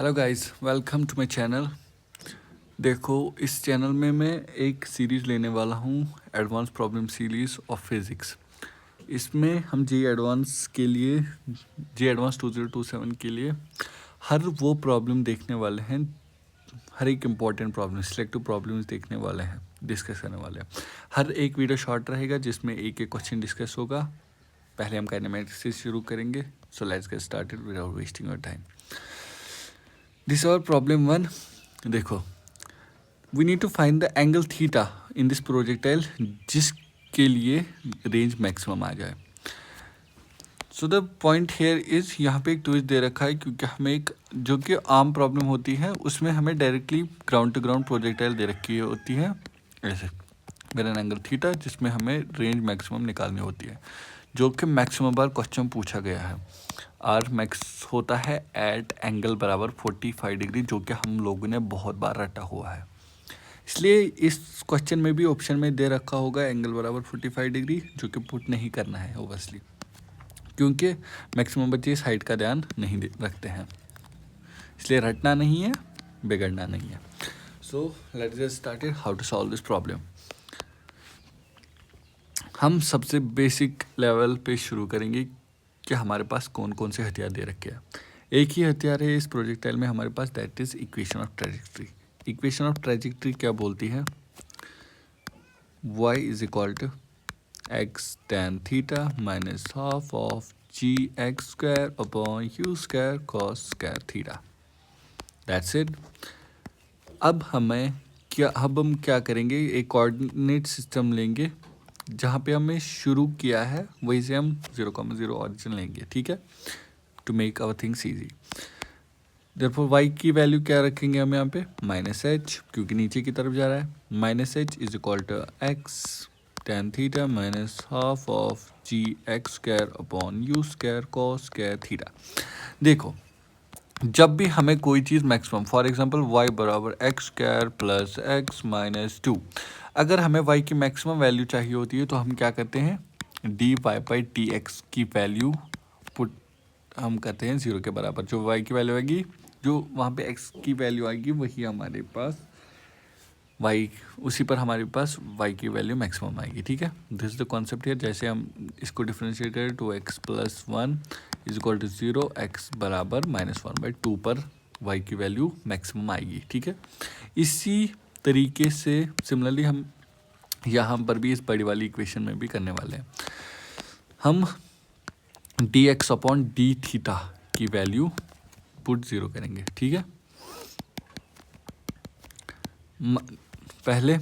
Hello guys, welcome to my channel. देखो, इस channel में मैं एक सीरीज़ लेने वाला हूँ, advance problem series of physics. इसमें हम जी एडवांस के लिए, जी एडवांस 2027 के लिए हर वो प्रॉब्लम देखने वाले हैं, हर एक इम्पॉर्टेंट प्रॉब्लम, सिलेक्टिव प्रॉब्लम्स देखने वाले हैं, डिस्कस करने वाले हैं। हर एक वीडियो शॉर्ट रहेगा जिसमें एक एक क्वेश्चन डिस्कस होगा। पहले हम काइनेमेटिक्स से शुरू करेंगे। So let's get started without wasting your time. This our problem 1। देखो, we need to find the angle theta in this projectile जिसके लिए रेंज मैक्सिमम आ जाए। So the point here is, यहाँ पे एक ट्विस्ट दे रखा है क्योंकि हमें एक जो कि आम प्रॉब्लम होती है उसमें हमें directly ground to ground projectile दे रखी होती है ऐसे विद एन एंगल थीटा, जिसमें हमें रेंज मैक्सिमम निकालनी होती है, जो कि मैक्सिमम बार क्वेश्चन पूछा गया है। आर मैक्स होता है एट एंगल बराबर 45 डिग्री, जो कि हम लोगों ने बहुत बार रटा हुआ है। इसलिए इस क्वेश्चन में भी ऑप्शन में दे रखा होगा एंगल बराबर 45 डिग्री, जो कि पुट नहीं करना है ओबियसली, क्योंकि मैक्सिमम बच्चे इस हाइट का ध्यान नहीं रखते हैं। इसलिए रटना नहीं है, बिगड़ना नहीं है। So let's get started how to solve this problem. हम सबसे बेसिक लेवल पे शुरू करेंगे कि हमारे पास कौन कौन से हथियार दे रखे हैं। एक ही हथियार है इस प्रोजेक्टाइल में हमारे पास, that is equation of trajectory. Equation of trajectory क्या बोलती है? y is equal to x tan theta minus half of g x square upon u square cos square theta. That's it. अब हम क्या करेंगे, एक कोऑर्डिनेट सिस्टम लेंगे जहाँ पे हमें शुरू किया है वहीं से हम 0,0 ऑरिजिन लेंगे, ठीक है, to make our things easy. Therefore y की वैल्यू क्या रखेंगे हम यहाँ पे? -h, क्योंकि नीचे की तरफ जा रहा है। -h is equal to x tan theta minus half of g x square upon u square cos square theta. देखो, जब भी हमें कोई चीज़ मैक्सिमम, फॉर एग्जांपल y बराबर x square plus x minus 2, अगर हमें y की मैक्सिमम वैल्यू चाहिए होती है तो हम क्या करते हैं, dy बाई टी एक्स की वैल्यू पुट हम करते हैं 0 के बराबर। जो y की वैल्यू आएगी, जो वहाँ पे x की वैल्यू आएगी, वही हमारे पास y, उसी पर हमारे पास y की वैल्यू मैक्सिमम आएगी, ठीक है। दिस इज द कॉन्सेप्ट है। जैसे हम इसको डिफ्रेंशिएट करें, 2x plus 1 is equal to 0, x बराबर -1/2 पर y की वैल्यू मैक्सिमम आएगी, ठीक है। इसी तरीके से सिमिलरली हम यहाँ पर भी इस बड़ी वाली इक्वेशन में भी करने वाले हैं। हम dx अपॉन डी थीटा की वैल्यू पुट 0 करेंगे, ठीक है। पहले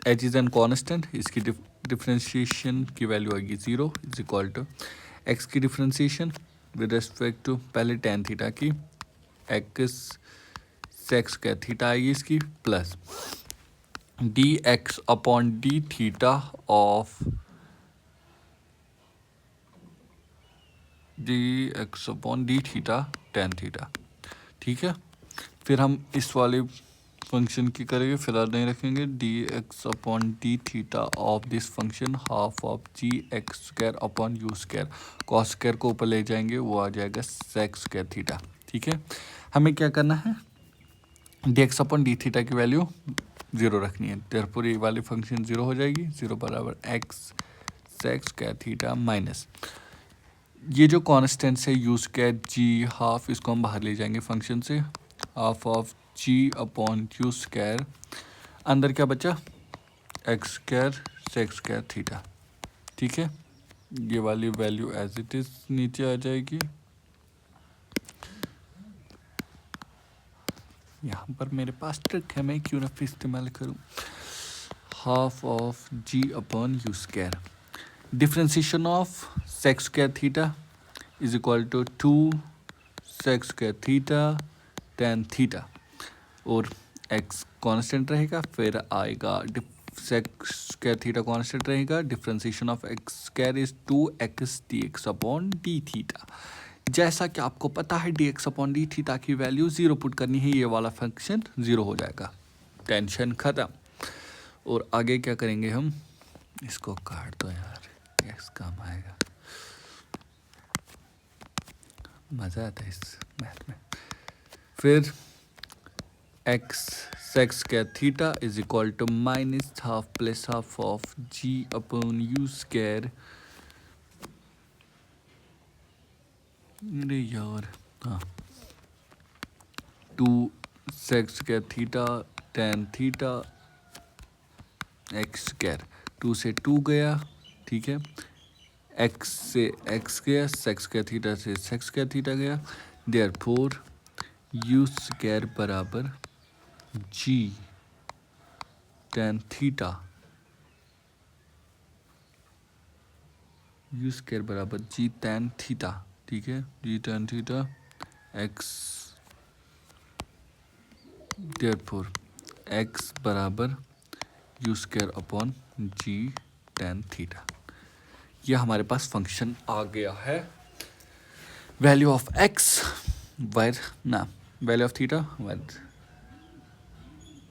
h इज एन कॉन्स्टेंट, इसकी डिफ्रेंशिएशन की वैल्यू आएगी 0 इज इक्वल टू x की डिफ्रेंशिएशन विद रेस्पेक्ट टू पहले tan थीटा की, x सेक्स क्या थीटा आएगी इसकी, plus dx upon d theta of dx upon d theta tan theta, ठीक है। फिर हम इस वाले फंक्शन की करेंगे, फिलहाल नहीं रखेंगे, dx upon d theta of this function half of g x square upon u square, cos square को ऊपर ले जाएंगे, वो आ जाएगा सेक स्क्वायर थीटा, ठीक है। हमें क्या करना है, dx अपॉन डी थीटा की वैल्यू 0 रखनी है, देयरफॉर ये वाली फंक्शन 0 हो जाएगी, 0 बराबर x sec square theta minus ये जो कॉन्स्टेंट्स है यू स्क्वायर जी हाफ, इसको हम बाहर ले जाएंगे फंक्शन से, half of g upon u square, अंदर क्या बचा, x square sec square theta, ठीक है। ये वाली वैल्यू एज इट इज नीचे आ जाएगी। यहाँ पर मेरे पास ट्रिक है, मैं क्यों ना फिर इस्तेमाल करूँ। Half of g upon u square, differentiation of sec square theta is equal to 2 sec square theta tan theta, और x कांस्टेंट रहेगा, फिर आएगा सेक स्क्वायर थीटा कांस्टेंट रहेगा, differentiation of x square is 2x dx upon d theta. जैसा कि आपको पता है dx अपॉन डी थीटा की वैल्यू 0 पुट करनी है, ये वाला फंक्शन 0 हो जाएगा, टेंशन ख़त्म। और आगे क्या करेंगे हम, इसको काट दो यार, x काम आएगा, मज़ा आता है इस मैथ में। फिर x sec square theta is equal to minus half plus half of g upon u square. अरे यार, हाँ, 2 sec square theta tan theta x square, 2 से 2 गया, ठीक है, एक्स से एक्स गया, सेक्स स्क्वायर थीटा से सेक्स स्क्वायर थीटा गया, देयरफॉर यू स्क्वायर बराबर g tan theta, u square बराबर जी टेन थीटा, ठीक है, g tan theta x, therefore x बराबर u square upon g tan theta. यह हमारे पास फंक्शन आ गया है। वैल्यू ऑफ एक्स वायर ना, वैल्यू ऑफ थीटा वायर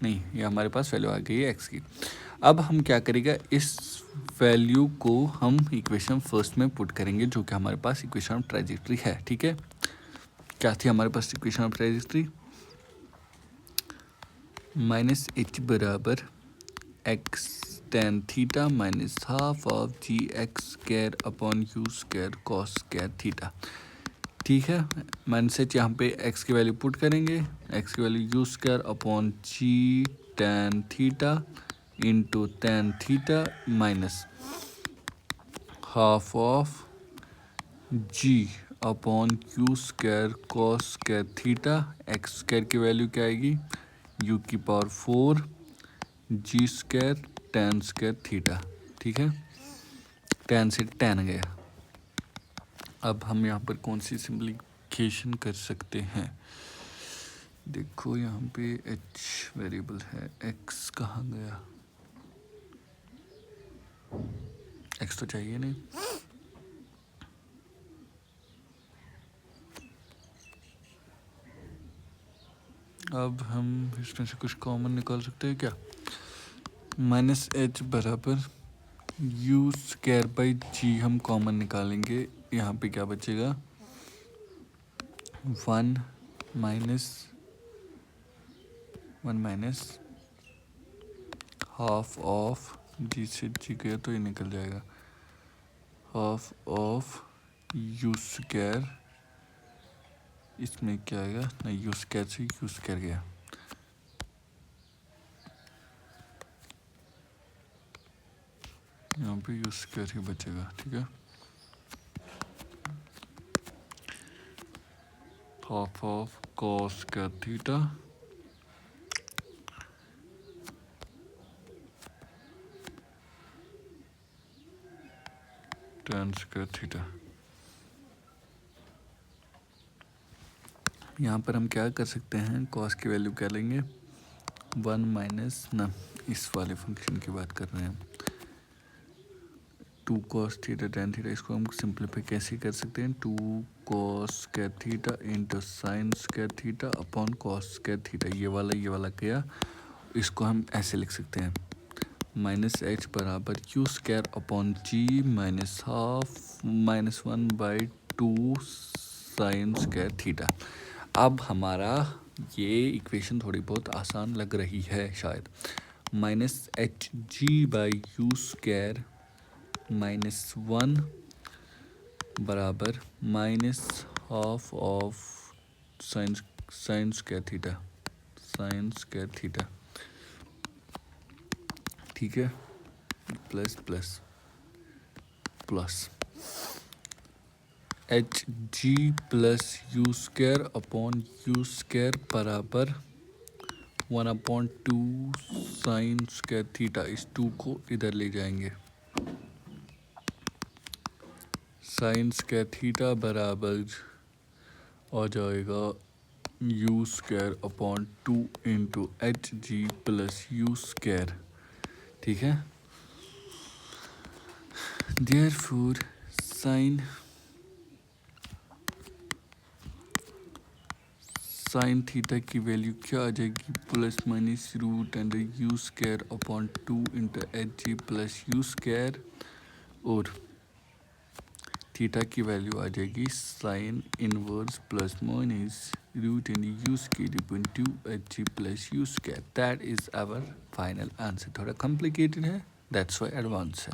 नहीं, ये हमारे पास वैल्यू आ गई है एक्स की। अब हम क्या करेंगे, इस वैल्यू को हम इक्वेशन फर्स्ट में पुट करेंगे, जो कि हमारे पास इक्वेशन ऑफ ट्रेजेक्ट्री है, ठीक है। क्या थी हमारे पास equation of trajectory, minus h बराबर x tan theta minus half of g x square upon u square cos square theta, ठीक है। माइनस एच यहाँ पे एक्स की वैल्यू पुट करेंगे, एक्स की value u square upon g tan theta into tan theta minus half of g upon u square cos square theta, x square की value क्या आएगी, यू की पावर 4 जी square ten square theta, ठीक है, ten से ten गया। अब हम यहाँ पर कौन सी सिंप्लीफिकेशन कर सकते हैं, देखो यहाँ पे एच वेरिएबल है, एक्स कहाँ गया, एक्स तो चाहिए नहीं, अब हम इसमें से कुछ कॉमन निकाल सकते हैं क्या, माइनस एच बराबर यू स्क्वायर बाई जी हम कॉमन निकालेंगे, यहाँ पे क्या बचेगा, 1 माइनस हाफ ऑफ जी से जी गया तो ये निकल जाएगा, हाफ ऑफ यू स्क्वायर, इसमें क्या आएगा, नहीं यू स्क्वायर से यू स्क्वायर गया, यहाँ पे यू स्क्वायर ही बचेगा, ठीक है, half of cos square theta ten square theta. यहाँ पर हम क्या कर सकते हैं, कॉस की वैल्यू क्या लेंगे, 1 माइनस ना, इस वाले फंक्शन की बात कर रहे हैं, 2 कॉस थीटा टेन थीटा, इसको हम सिंप्लीफाई कैसे कर सकते हैं, 2 cos square theta into sine square theta upon cos square theta, ये वाला क्या, इसको हम ऐसे लिख सकते हैं, माइनस एच बराबर u square upon g minus half minus 1/2 sine square theta. अब हमारा ये इक्वेशन थोड़ी बहुत आसान लग रही है शायद, minus H G by you square minus 1 बराबर minus half of sine square theta, ठीक है, plus plus plus H g plus u square upon u square बराबर 1/2 साइन स्क्वायर थीटा, इस 2 को इधर ले जाएंगे, साइन स्क्वायर थीटा बराबर आ जाएगा u square upon 2 into h g plus u square, ठीक है, देयरफॉर साइन थीटा की वैल्यू क्या आ जाएगी, plus minus root under u square upon 2 into h g plus u square, और थीटा की वैल्यू आ जाएगी sine inverse plus minus root in u square upon 2h plus u square. That is our final answer. थोड़ा complicated है, that's why advance है।